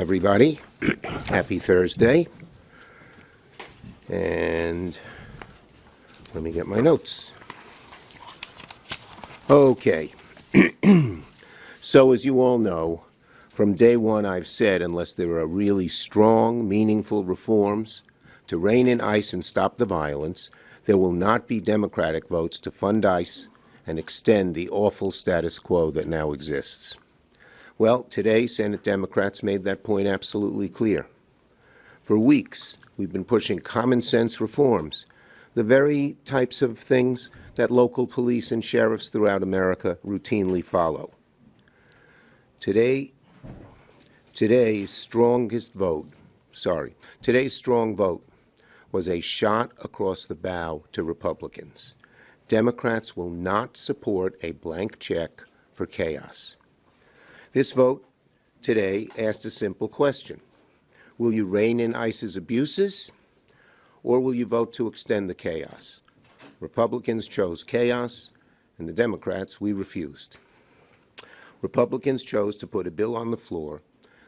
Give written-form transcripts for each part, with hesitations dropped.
Everybody, happy Thursday, and let me get my notes. Okay, so as you all know, from day one I've said unless there are really strong, meaningful reforms to rein in ICE and stop the violence, there will not be Democratic votes to fund ICE and extend the awful status quo that now exists. Well, today, Senate Democrats made that point absolutely clear. For weeks, we've been pushing common sense reforms, the very types of things that local police and sheriffs throughout America routinely follow. Today's strong vote was a shot across the bow to Republicans. Democrats will not support a blank check for chaos. This vote today asked a simple question. Will you rein in ICE's abuses, or will you vote to extend the chaos? Republicans chose chaos, and the Democrats, we refused. Republicans chose to put a bill on the floor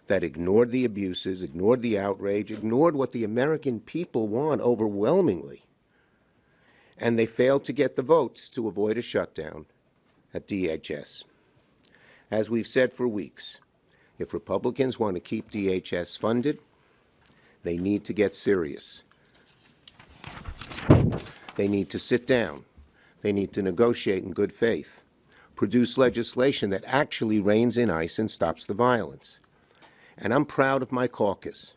that ignored the abuses, ignored the outrage, ignored what the American people want overwhelmingly, and they failed to get the votes to avoid a shutdown at DHS. As we've said for weeks, if Republicans want to keep DHS funded, they need to get serious. They need to sit down. They need to negotiate in good faith, produce legislation that actually reins in ICE and stops the violence. And I'm proud of my caucus.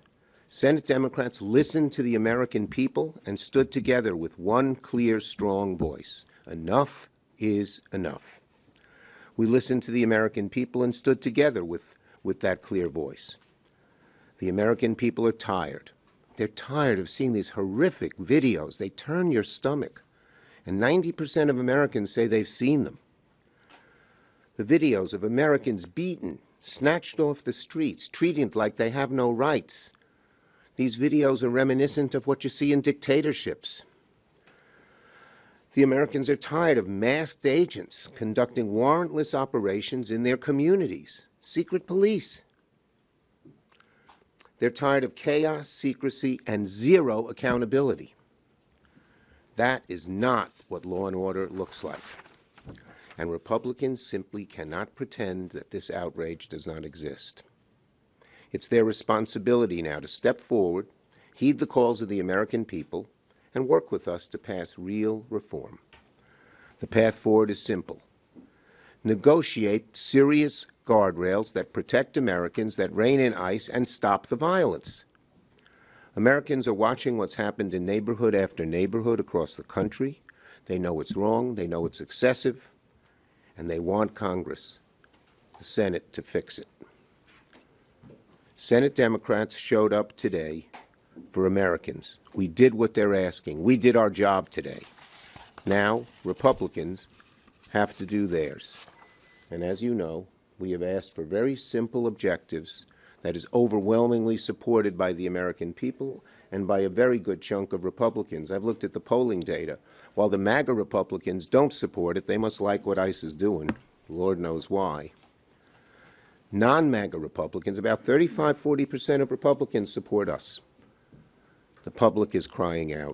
Senate Democrats listened to the American people and stood together with one clear, strong voice. Enough is enough. We listened to the American people and stood together with that clear voice. The American people are tired. They're tired of seeing these horrific videos. They turn your stomach. And 90% of Americans say they've seen them. The videos of Americans beaten, snatched off the streets, treated like they have no rights. These videos are reminiscent of what you see in dictatorships. The Americans are tired of masked agents conducting warrantless operations in their communities, secret police. They're tired of chaos, secrecy, and zero accountability. That is not what law and order looks like. And Republicans simply cannot pretend that this outrage does not exist. It's their responsibility now to step forward, heed the calls of the American people, and work with us to pass real reform. The path forward is simple. Negotiate serious guardrails that protect Americans, that rein in ICE, and stop the violence. Americans are watching what's happened in neighborhood after neighborhood across the country. They know it's wrong, they know it's excessive, and they want Congress, the Senate, to fix it. Senate Democrats showed up today for Americans. We did what they're asking. We did our job today. Now, Republicans have to do theirs. And as you know, we have asked for very simple objectives that is overwhelmingly supported by the American people and by a very good chunk of Republicans. I've looked at the polling data. While the MAGA Republicans don't support it, they must like what ICE is doing. Lord knows why. Non-MAGA Republicans, about 35–40% of Republicans support us. The public is crying out.